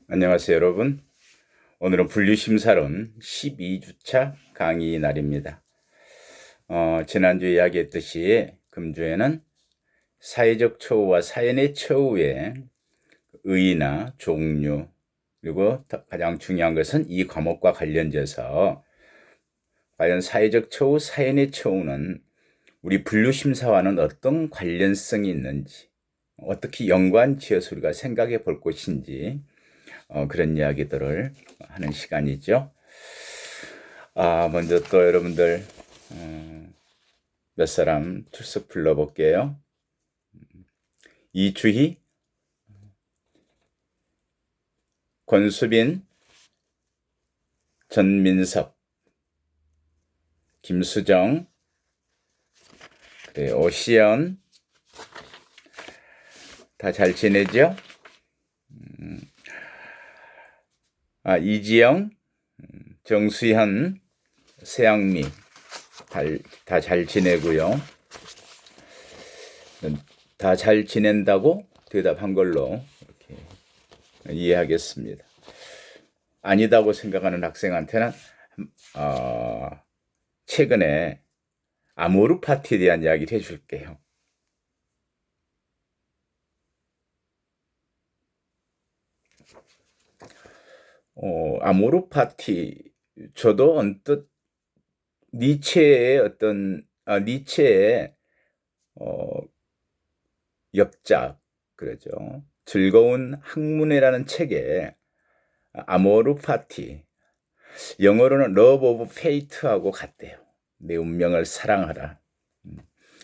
안녕하세요, 여러분. 오늘은 분류심사론 12주차 강의 날입니다. 지난주에 이야기했듯이 금주에는 사회적 처우와 사연의 처우의 의의나 종류, 그리고 가장 중요한 것은 이 과목과 관련돼서 과연 사회적 처우, 사연의 처우는 우리 분류심사와는 어떤 관련성이 있는지, 어떻게 연관지어서 우리가 생각해 볼 것인지, 그런 이야기들을 하는 시간이죠. 먼저 또 여러분들 몇 사람 출석 불러볼게요. 이주희, 권수빈, 전민섭, 김수정, 오시연, 다 잘 지내죠? 이지영, 정수현, 세양미, 다 잘 지내고요. 다 잘 지낸다고 대답한 걸로 이렇게 이해하겠습니다. 아니다고 생각하는 학생한테는 최근에 아모르 파티에 대한 이야기를 해줄게요. 아모르 파티, 저도 언뜻 니체의 니체의 역작, 그러죠. 즐거운 학문회라는 책에 아모르 파티, 영어로는 러브 오브 페이트하고 같대요. 내 운명을 사랑하라.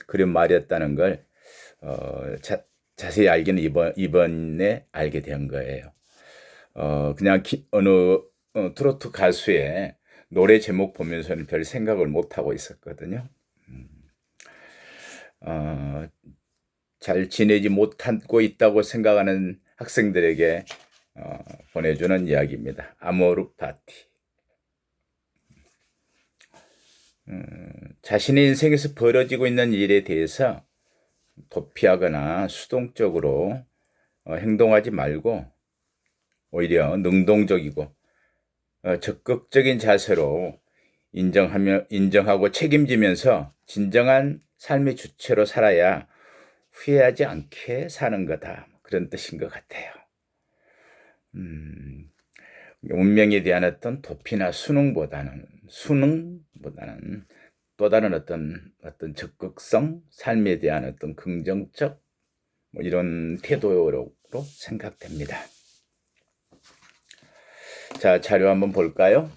그런 말이었다는 걸 자세히 알기는 이번에 알게 된 거예요. 그냥 어느 트로트 가수의 노래 제목 보면서는 별 생각을 못 하고 있었거든요. 잘 지내지 못하고 있다고 생각하는 학생들에게 보내주는 이야기입니다. 아모르 파티. 자신의 인생에서 벌어지고 있는 일에 대해서 도피하거나 수동적으로 행동하지 말고 오히려 능동적이고 적극적인 자세로 인정하고 책임지면서 진정한 삶의 주체로 살아야 후회하지 않게 사는 거다. 그런 뜻인 것 같아요. 운명에 대한 어떤 도피나 수능보다는 또 다른 어떤 적극성, 삶에 대한 어떤 긍정적 이런 태도로 생각됩니다. 자, 자료 한번 볼까요?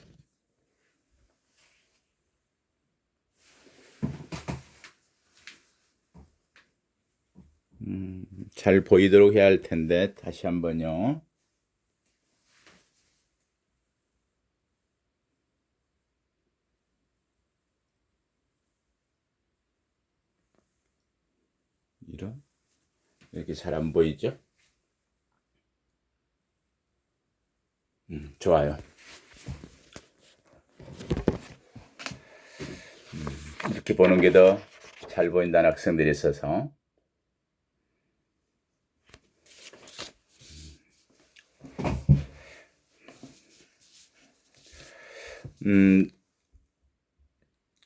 잘 보이도록 해야 할 텐데 다시 한번요. 이렇게 잘 안 보이죠? 좋아요. 이렇게 보는 게 더 잘 보인다는 학생들이 있어서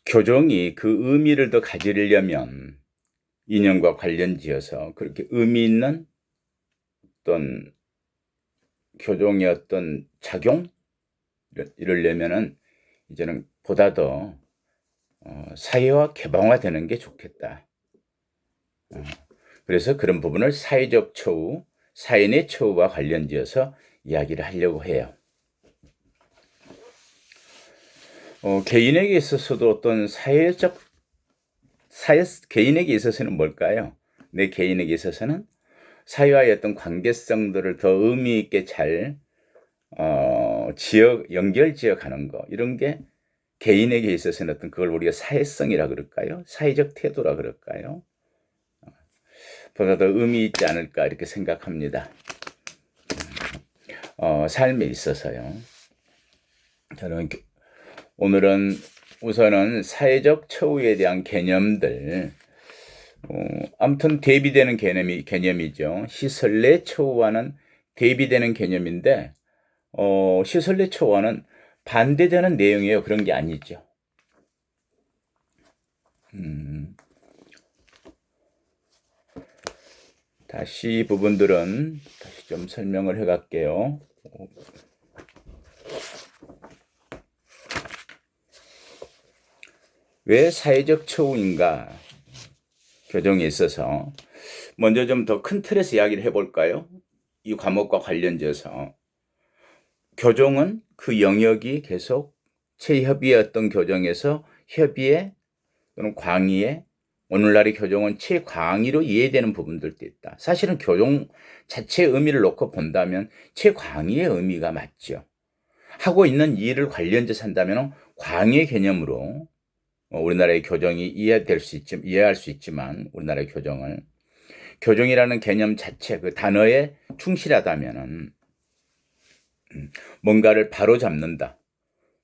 교정이 그 의미를 더 가지려면 인연과 관련지어서 그렇게 의미 있는 어떤 교정의 어떤 작용 이러려면은 이제는 보다 더 사회화 개방화되는 게 좋겠다. 그래서 그런 부분을 사회적 처우, 사연의 처우와 관련지어서 이야기를 하려고 해요. 개인에게 있어서도 어떤 개인에게 있어서는 뭘까요? 내 개인에게 있어서는 사회와의 어떤 관계성들을 더 의미 있게 잘 연결 지어가는 거, 이런 게 개인에게 있어서는 어떤 그걸 우리가 사회성이라 그럴까요? 사회적 태도라 그럴까요? 보다 더 의미 있지 않을까 이렇게 생각합니다. 삶에 있어서요. 저는 오늘은 우선은 사회적 처우에 대한 개념들, 아무튼 대비되는 개념이죠. 시설 내 처우와는 대비되는 개념인데 시설 내 처우와는 반대되는 내용이에요. 그런 게 아니죠. 다시 이 부분들은 다시 좀 설명을 해갈게요. 왜 사회적 처우인가? 교정에 있어서 먼저 좀 더 큰 틀에서 이야기를 해볼까요? 이 과목과 관련돼서 교정은 그 영역이 계속 체협의의 어떤 교정에서 협의회 또는 광의에 오늘날의 교정은 최광의로 이해되는 부분들도 있다. 사실은 교정 자체의 의미를 놓고 본다면 최광의의 의미가 맞죠. 하고 있는 일을 관련돼서 한다면 광의의 개념으로 우리나라의 교정이 이해할 수 있지만 우리나라의 교정을 교정이라는 개념 자체 그 단어에 충실하다면은 뭔가를 바로 잡는다.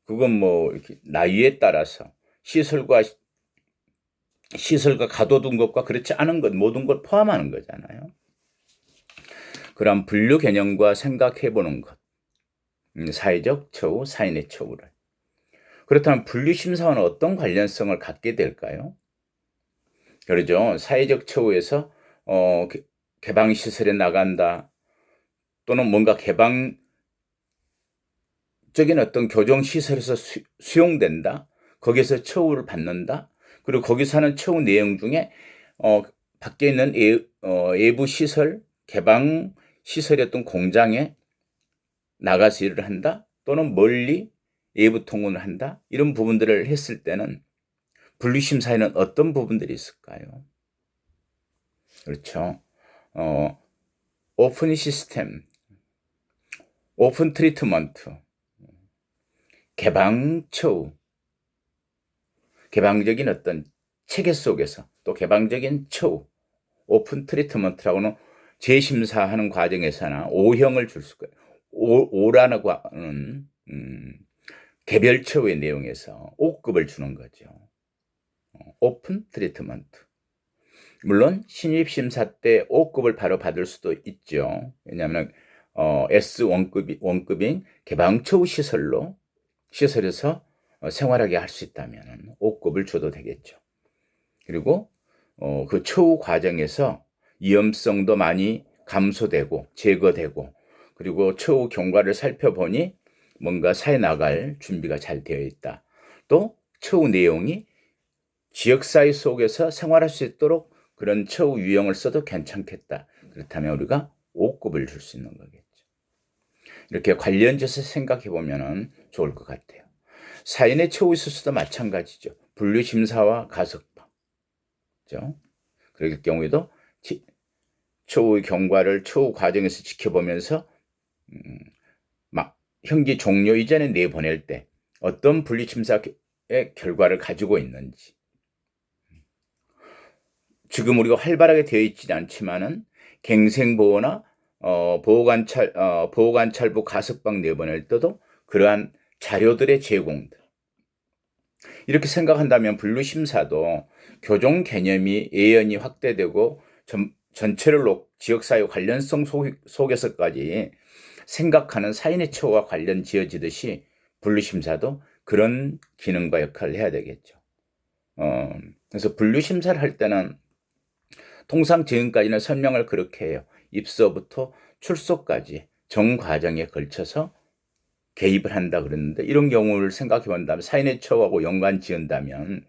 그건 뭐 이렇게 나이에 따라서 시설과 가둬둔 것과 그렇지 않은 것 모든 걸 포함하는 거잖아요. 그런 분류 개념과 생각해 보는 것. 사회적 처우, 사인의 처우를. 그렇다면 분류심사와는 어떤 관련성을 갖게 될까요? 그러죠. 사회적 처우에서 개방시설에 나간다. 또는 뭔가 개방적인 어떤 교정시설에서 수용된다. 거기에서 처우를 받는다. 그리고 거기서 하는 처우 내용 중에 밖에 있는 외부 시설, 개방 시설이었던 공장에 나가서 일을 한다. 또는 멀리 외부 통근을 한다. 이런 부분들을 했을 때는 분류심사에는 어떤 부분들이 있을까요? 그렇죠. 오픈 시스템, 오픈 트리트먼트, 개방 처우, 개방적인 어떤 체계 속에서 또 개방적인 처우, 오픈 트리트먼트라고는 재심사하는 과정에서나 O형을 줄 수가 있어요. O라는 개별 처우의 내용에서 O급을 주는 거죠. 오픈 트리트먼트. 물론 신입심사 때 O급을 바로 받을 수도 있죠. 왜냐하면 S1급인 개방처우 시설에서 생활하게 할 수 있다면 O급을 줘도 되겠죠. 그리고 그 처우 과정에서 위험성도 많이 감소되고 제거되고 그리고 처우 경과를 살펴보니 뭔가 사회 나갈 준비가 잘 되어 있다. 또 처우 내용이 지역사회 속에서 생활할 수 있도록 그런 처우 유형을 써도 괜찮겠다. 그렇다면 우리가 5급을 줄 수 있는 거겠죠. 이렇게 관련돼서 생각해 보면 좋을 것 같아요. 사인의 처우 수수도 마찬가지죠. 분류심사와 가석방. 그렇죠? 그럴 경우에도 처우 경과를 처우 과정에서 지켜보면서 형기 종료 이전에 내보낼 때 어떤 분류심사의 결과를 가지고 있는지. 지금 우리가 활발하게 되어 있지는 않지만은 갱생보호나 보호관찰부 가석방 내보낼 때도 그러한 자료들의 제공들. 이렇게 생각한다면 분류심사도 교정 개념이 예연히 확대되고 전체를 지역사회 관련성 속에서까지 생각하는 사인의 처우와 관련 지어지듯이 분류심사도 그런 기능과 역할을 해야 되겠죠. 그래서 분류심사를 할 때는 통상 지금까지는 설명을 그렇게 해요. 입소부터 출소까지 전 과정에 걸쳐서 개입을 한다 그랬는데 이런 경우를 생각해 본다면 사인의 처우하고 연관 지은다면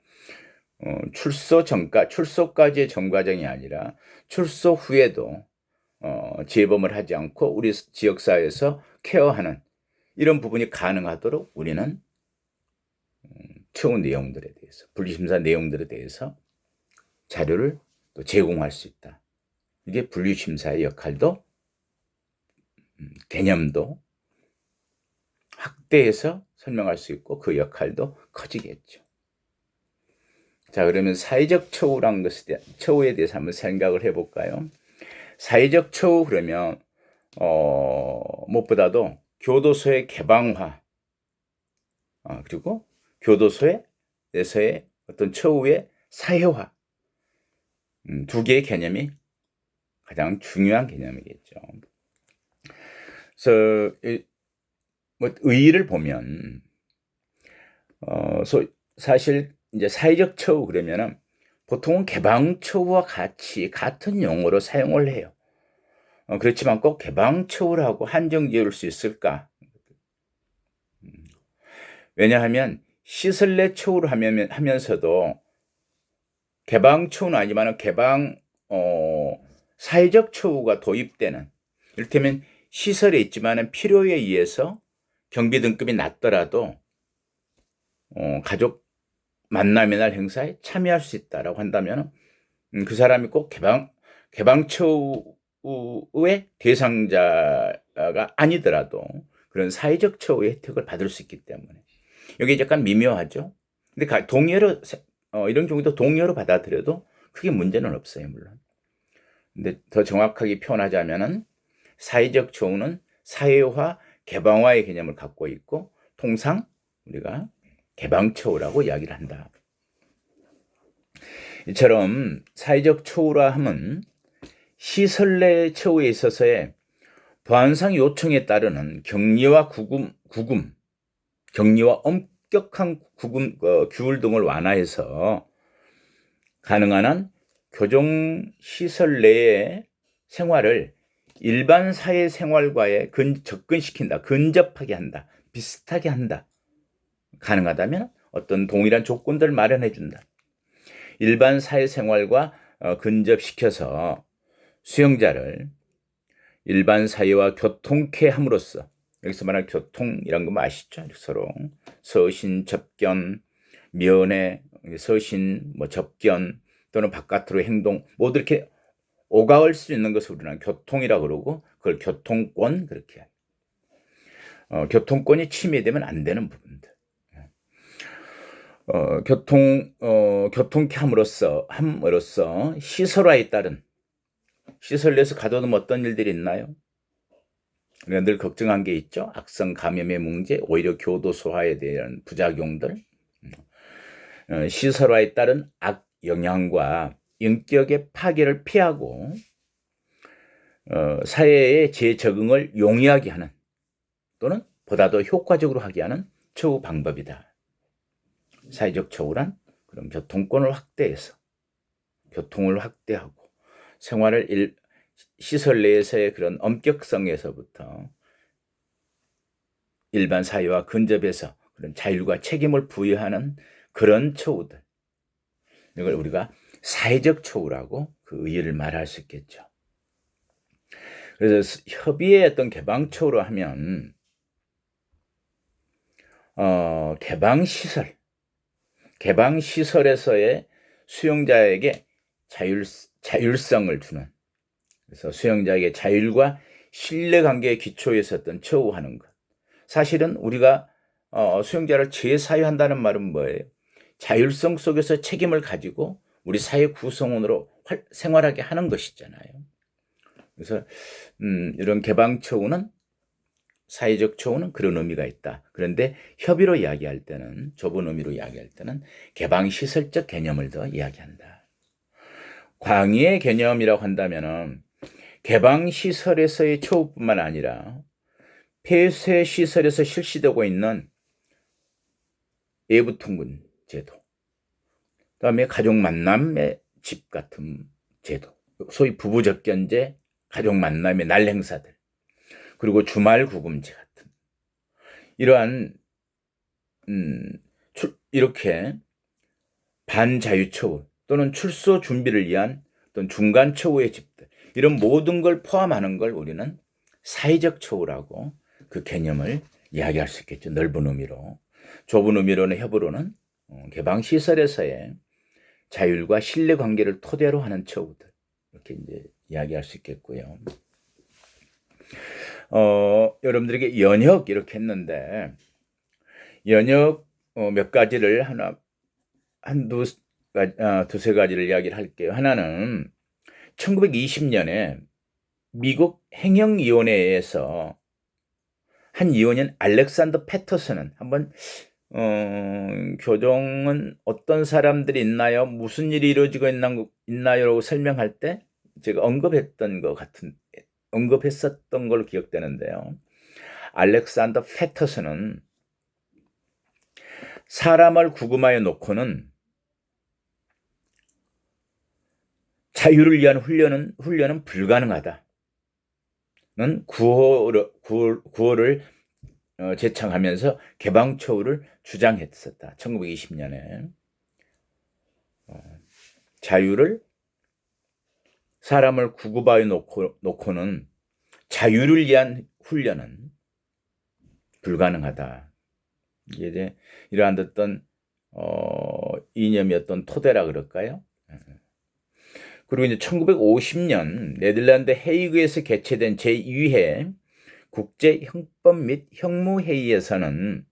출소까지의 전 과정이 아니라 출소 후에도 재범을 하지 않고 우리 지역사회에서 케어하는 이런 부분이 가능하도록 우리는 처우 내용들에 대해서 분류심사 내용들에 대해서 자료를 또 제공할 수 있다. 이게 분류심사의 역할도 개념도 확대해서 설명할 수 있고 그 역할도 커지겠죠. 자, 그러면 사회적 처우에 대해서 한번 생각을 해볼까요? 사회적 처우 그러면 무엇보다도 교도소의 개방화 그리고 교도소에서의 어떤 처우의 사회화 두 개의 개념이 가장 중요한 개념이겠죠. 그래서 뭐 의의를 보면 사실 이제 사회적 처우 그러면은 보통은 개방 처우와 같이 같은 용어로 사용을 해요. 그렇지만 꼭 개방 처우라고 한정 지을 수 있을까? 왜냐하면 시설 내 처우를 하면서도 개방 처우는 아니지만 사회적 처우가 도입되는, 이를테면 시설에 있지만 필요에 의해서 경비 등급이 낮더라도 가족 만남의 날 행사에 참여할 수 있다라고 한다면 그 사람이 꼭 개방 처우의 대상자가 아니더라도 그런 사회적 처우의 혜택을 받을 수 있기 때문에 여기 약간 미묘하죠. 근데 동의어로 이런 경우도 동의어로 받아들여도 크게 문제는 없어요, 물론. 근데 더 정확하게 표현하자면은 사회적 처우는 사회화, 개방화의 개념을 갖고 있고 통상 우리가 개방 처우라고 이야기를 한다. 이처럼 사회적 처우라 함은 시설 내 처우에 있어서의 보안상 요청에 따르는 격리와 격리와 엄격한 규율 등을 완화해서 가능한 한 교정시설 내의 생활을 일반 사회 생활과에 접근시킨다, 근접하게 한다, 비슷하게 한다. 가능하다면 어떤 동일한 조건들을 마련해 준다. 일반 사회 생활과 근접시켜서 수용자를 일반 사회와 교통케 함으로써, 여기서 말하는 교통이란 거 아시죠? 서로 서신, 접견, 면회, 서신, 접견 또는 바깥으로 행동 모두 이렇게 오가올 수 있는 것을 우리는 교통이라고 그러고 그걸 교통권 그렇게 해요. 교통권이 침해되면 안 되는 부분들. 교통케 함으로써 시설화에 따른 시설 내에서 가둬두면 어떤 일들이 있나요? 우리가 늘 걱정한 게 있죠. 악성 감염의 문제, 오히려 교도 소화에 대한 부작용들, 시설화에 따른 악 영향과 인격의 파괴를 피하고 사회의 재적응을 용이하게 하는 또는 보다 더 효과적으로 하게 하는 처우 방법이다. 사회적 처우란 그런 교통권을 확대해서 교통을 확대하고 생활을 시설 내에서의 그런 엄격성에서부터 일반 사회와 근접해서 그런 자율과 책임을 부여하는 그런 처우들, 이걸 우리가 사회적 처우라고 그 의의를 말할 수 있겠죠. 그래서 협의의 어떤 개방 처우로 하면 개방 시설에서의 수용자에게 자율성을 주는, 그래서 수용자에게 자율과 신뢰관계의 기초에 있었던 처우하는 것. 사실은 우리가 수용자를 재사유한다는 말은 뭐예요? 자율성 속에서 책임을 가지고 우리 사회 구성원으로 생활하게 하는 것이잖아요. 그래서 이런 개방 처우는, 사회적 처우는 그런 의미가 있다. 그런데 협의로 이야기할 때는, 좁은 의미로 이야기할 때는 개방시설적 개념을 더 이야기한다. 광의의 개념이라고 한다면은 개방시설에서의 처우뿐만 아니라 폐쇄시설에서 실시되고 있는 예부통근 제도, 그다음에 가족 만남의 집 같은 제도, 소위 부부접견제, 가족 만남의 날 행사들, 그리고 주말 구금제 같은 이러한 이렇게 반자유처우 또는 출소 준비를 위한 어떤 중간 처우의 집들, 이런 모든 걸 포함하는 걸 우리는 사회적 처우라고 그 개념을 이야기할 수 있겠죠. 넓은 의미로. 좁은 의미로는, 협으로는 개방시설에서의 자율과 신뢰관계를 토대로 하는 처우들, 이렇게 이제 이야기할 수 있겠고요. 여러분들에게 연역 이렇게 했는데, 연역 몇 가지를 두세 가지를 이야기를 할게요. 하나는 1920년에 미국 행정위원회에서 한 위원인 알렉산더 패터슨은 한번 교정은 어떤 사람들이 있나요? 무슨 일이 이루어지고 있나요?라고 설명할 때 제가 언급했었던 걸로 기억되는데요. 알렉산더 패터슨은 사람을 구금하여 놓고는 자유를 위한 훈련은 불가능하다는 구호를 제창하면서 개방초우를 주장했었다. 1920년에 자유를 사람을 구금하여 놓고는 자유를 위한 훈련은 불가능하다. 이게 이러한 어떤 이념이었던 토대라 그럴까요? 그리고 이제 1950년 네덜란드 헤이그에서 개최된 제2회 국제형법 및 형무회의에서는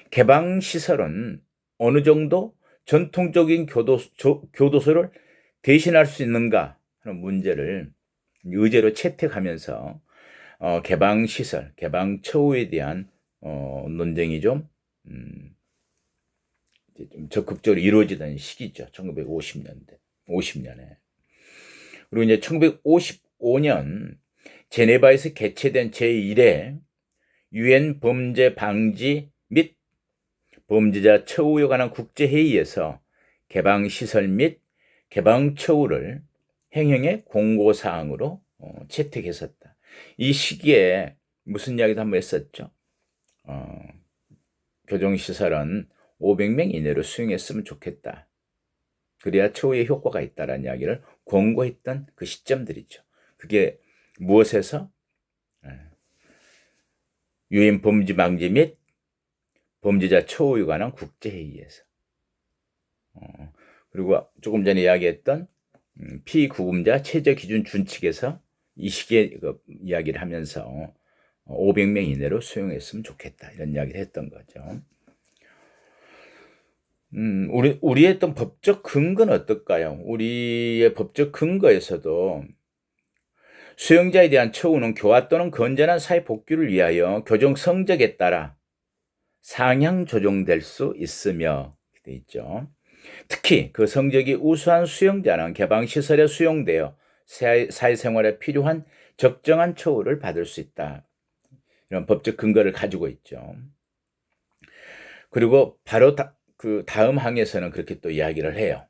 개방시설은 어느 정도 전통적인 교도소를 대신할 수 있는가 하는 문제를 의제로 채택하면서 개방시설, 개방처우에 대한 논쟁이 좀 적극적으로 이루어지던 시기죠. 50년에. 그리고 이제 1955년 제네바에서 개최된 제1회 유엔 범죄 방지 및 범죄자 처우에 관한 국제회의에서 개방시설 및 개방처우를 행정의 공고사항으로 채택했었다. 이 시기에 무슨 이야기도 한번 했었죠. 교정시설은 500명 이내로 수용했으면 좋겠다. 그래야 처우에 효과가 있다라는 이야기를 권고했던 그 시점들이죠. 그게 무엇에서? 유엔 범죄 방지 및 범죄자 처우에 관한 국제회의에서. 그리고 조금 전에 이야기했던 피구금자 최저기준 준칙에서 이 시기에 이야기를 하면서 500명 이내로 수용했으면 좋겠다. 이런 이야기를 했던 거죠. 우리의 어떤 법적 근거는 어떨까요? 우리의 법적 근거에서도 수용자에 대한 처우는 교화 또는 건전한 사회 복귀를 위하여 교정 성적에 따라 상향 조정될 수 있으며 되어 있죠. 특히 그 성적이 우수한 수용자는 개방시설에 수용되어 사회생활에 필요한 적정한 처우를 받을 수 있다. 이런 법적 근거를 가지고 있죠. 그리고 바로 그 다음 항에서는 그렇게 또 이야기를 해요.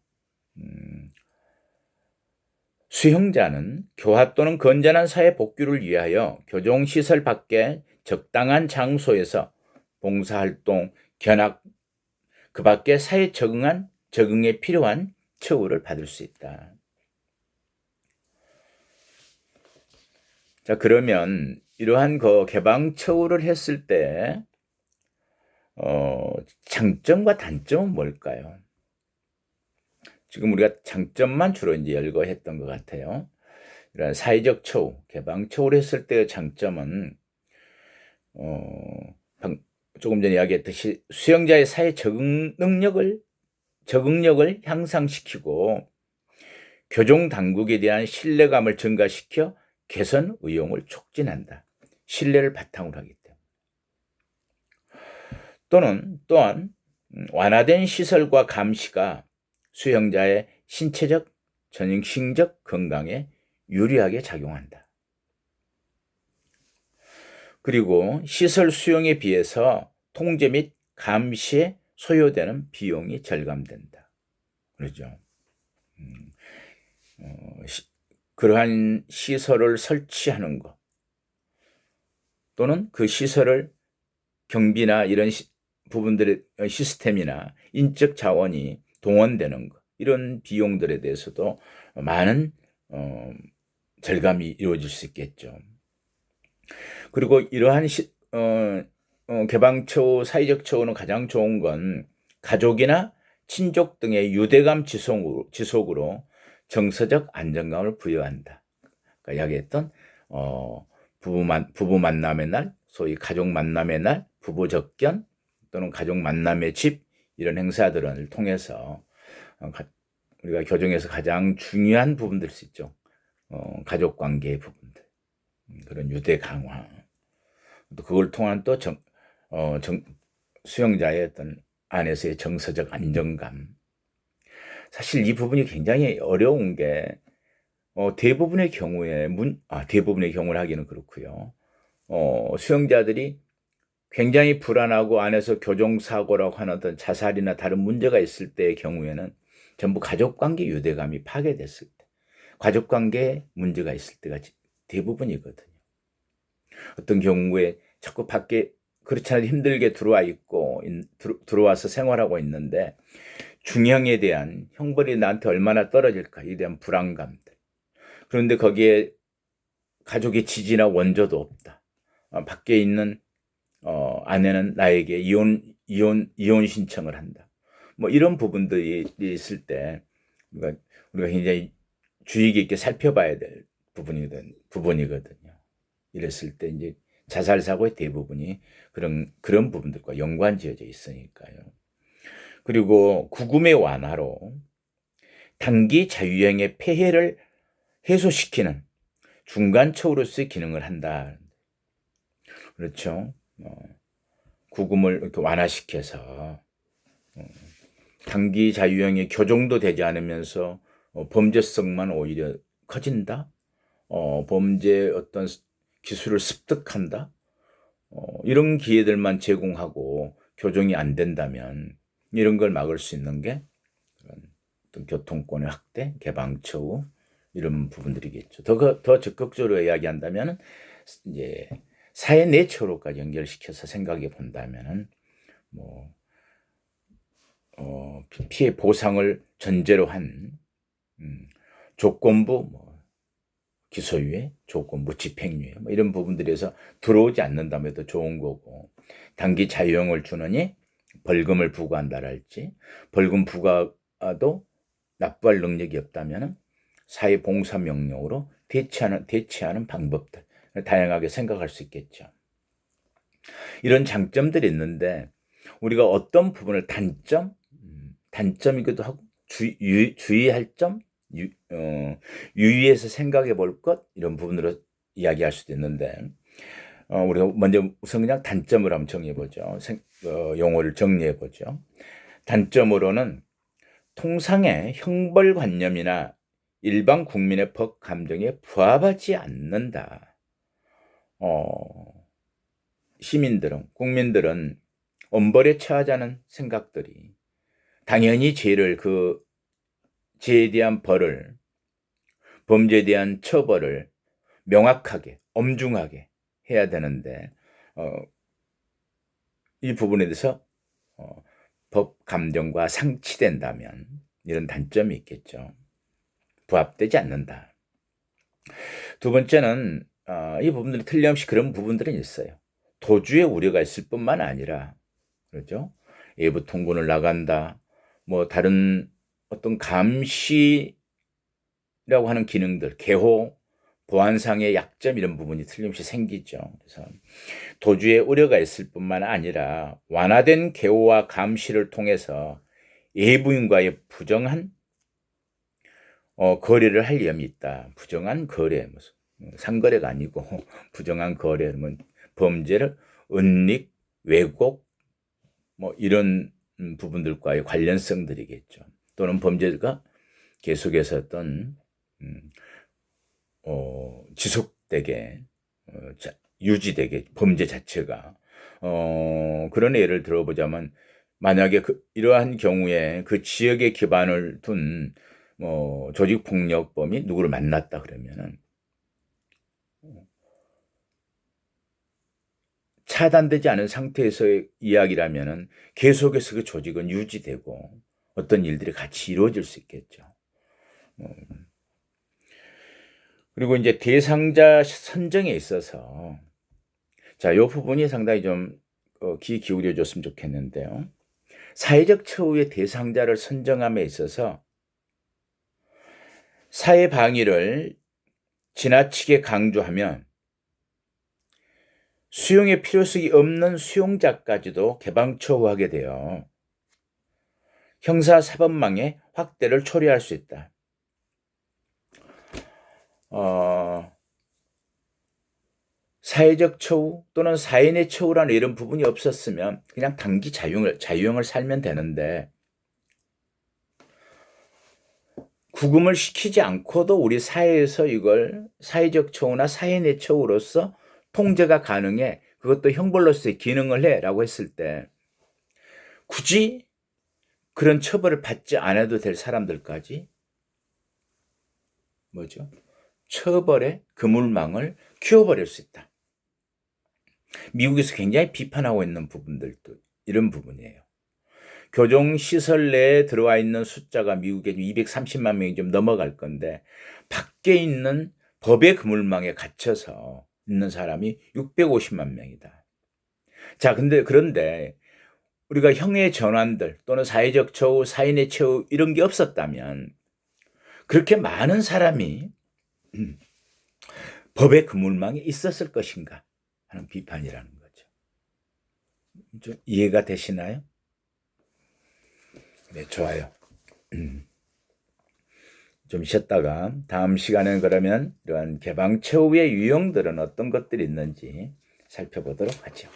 수용자는 교화 또는 건전한 사회 복귀를 위하여 교정시설 밖에 적당한 장소에서 봉사활동, 견학, 그 밖에 사회 적응에 필요한 처우를 받을 수 있다. 자, 그러면 이러한 개방 처우를 했을 때 장점과 단점은 뭘까요? 지금 우리가 장점만 주로 이제 열거했던 것 같아요. 이런 사회적 처우, 개방 처우를 했을 때의 장점은 조금 전에 이야기했듯이 수용자의 사회 적응력을 향상시키고 교정 당국에 대한 신뢰감을 증가시켜 개선 의용을 촉진한다. 신뢰를 바탕으로 하기 때문에. 또한 완화된 시설과 감시가 수용자의 신체적, 정신적 건강에 유리하게 작용한다. 그리고 시설 수용에 비해서 통제 및 감시에 소요되는 비용이 절감된다. 그렇죠. 그러한 시설을 설치하는 것 또는 그 시설을 경비나 이런 부분들의 시스템이나 인적 자원이 동원되는 것, 이런 비용들에 대해서도 많은 절감이 이루어질 수 있겠죠. 그리고 이러한 개방처우, 사회적 처우는 가장 좋은 건 가족이나 친족 등의 유대감 지속으로 정서적 안정감을 부여한다. 그러니까 이야기했던 부부 만남의 날, 소위 가족 만남의 날, 부부 접견 또는 가족 만남의 집, 이런 행사들을 통해서 우리가 교정에서 가장 중요한 부분들 수 있죠. 가족 관계의 부분들, 그런 유대 강화, 또 그걸 통한 또 수용자의 어떤 안에서의 정서적 안정감. 사실 이 부분이 굉장히 어려운 게 대부분의 경우를 하기는 그렇고요. 수용자들이 굉장히 불안하고 안에서 교정사고라고 하는 어떤 자살이나 다른 문제가 있을 때의 경우에는 전부 가족관계 유대감이 파괴됐을 때, 가족관계에 문제가 있을 때가 대부분이거든요. 어떤 경우에 자꾸 밖에 그렇지 않아도 힘들게 들어와 있고 들어와서 생활하고 있는데 중형에 대한 형벌이 나한테 얼마나 떨어질까에 대한 불안감들. 그런데 거기에 가족의 지지나 원조도 없다. 밖에 있는 아내는 나에게 이혼 신청을 한다. 뭐 이런 부분들이 있을 때 우리가 굉장히 주의 깊게 살펴봐야 될 부분이거든요. 이랬을 때 이제 자살 사고의 대부분이 그런 부분들과 연관지어져 있으니까요. 그리고 구금의 완화로 단기 자유형의 폐해를 해소시키는 중간처우로서의 기능을 한다. 그렇죠. 구금을 이렇게 완화시켜서 단기 자유형의 교정도 되지 않으면서 범죄성만 오히려 커진다. 범죄 어떤 기술을 습득한다. 이런 기회들만 제공하고 교정이 안 된다면 이런 걸 막을 수 있는 게 어떤 교통권의 확대, 개방처우 이런 부분들이겠죠. 더 적극적으로 이야기한다면 이제 사회 내처로까지 연결시켜서 생각해 본다면은 뭐 피해 보상을 전제로 한 조건부 기소유예, 조건부 집행유예 뭐 이런 부분들에서 들어오지 않는다면 더 좋은 거고 단기 자유형을 주느니 벌금을 부과한다랄지 벌금 부과도 납부할 능력이 없다면 사회봉사명령으로 대체하는 방법들 다양하게 생각할 수 있겠죠. 이런 장점들이 있는데 우리가 어떤 부분을 단점이기도 하고 주의할 점, 유의해서 생각해 볼 것 이런 부분으로 이야기할 수도 있는데 우리가 먼저 우선 그냥 단점을 한번 정리해 보죠. 용어를 정리해 보죠. 단점으로는 통상의 형벌관념이나 일반 국민의 법 감정에 부합하지 않는다. 국민들은 엄벌에 처하자는 생각들이 당연히 죄에 대한 벌을, 범죄에 대한 처벌을 명확하게, 엄중하게 해야 되는데 이 부분에 대해서 법 감정과 상치된다면 이런 단점이 있겠죠. 부합되지 않는다. 두 번째는 이 부분들이 틀림없이 그런 부분들은 있어요. 도주의 우려가 있을 뿐만 아니라 그렇죠? 외부 통근을 나간다. 뭐 다른 어떤 감시라고 하는 기능들, 개호, 보안상의 약점 이런 부분이 틀림없이 생기죠. 그래서 도주의 우려가 있을 뿐만 아니라 완화된 개호와 감시를 통해서 외부인과의 부정한 거래를 할 위험이 있다. 부정한 거래, 무슨 상거래가 아니고 부정한 거래는 범죄를 은닉, 왜곡 뭐 이런 부분들과의 관련성들이겠죠. 또는 범죄가 계속해서 어떤 지속되게 유지되게 범죄 자체가 그런 예를 들어보자면 만약에 이러한 경우에 그 지역에 기반을 둔 조직폭력범이 누구를 만났다 그러면은 차단되지 않은 상태에서의 이야기라면은 계속해서 그 조직은 유지되고 어떤 일들이 같이 이루어질 수 있겠죠. 그리고 이제 대상자 선정에 있어서 이 부분이 상당히 좀 귀 기울여 줬으면 좋겠는데요. 사회적 처우의 대상자를 선정함에 있어서 사회 방위를 지나치게 강조하면 수용의 필요성이 없는 수용자까지도 개방처우하게 되어 형사사법망의 확대를 초래할 수 있다. 사회적 처우 또는 사인의 처우라는 이런 부분이 없었으면 그냥 단기 자유형을 살면 되는데 구금을 시키지 않고도 우리 사회에서 이걸 사회적 처우나 사인의 처우로서 통제가 가능해. 그것도 형벌로서의 기능을 해라고 했을 때 굳이 그런 처벌을 받지 않아도 될 사람들까지 뭐죠? 처벌의 그물망을 키워버릴 수 있다. 미국에서 굉장히 비판하고 있는 부분들도 이런 부분이에요. 교정시설 내에 들어와 있는 숫자가 미국에 230만 명이 좀 넘어갈 건데 밖에 있는 법의 그물망에 갇혀서 있는 사람이 650만 명이다. 자, 그런데 우리가 형의 전환들 또는 사회적 처우, 사인의 처우 이런 게 없었다면 그렇게 많은 사람이 법의 그물망에 있었을 것인가 하는 비판이라는 거죠. 좀 이해가 되시나요? 네, 좋아요. 좀 쉬었다가 다음 시간에는 그러면 이러한 개방 최후의 유형들은 어떤 것들이 있는지 살펴보도록 하죠.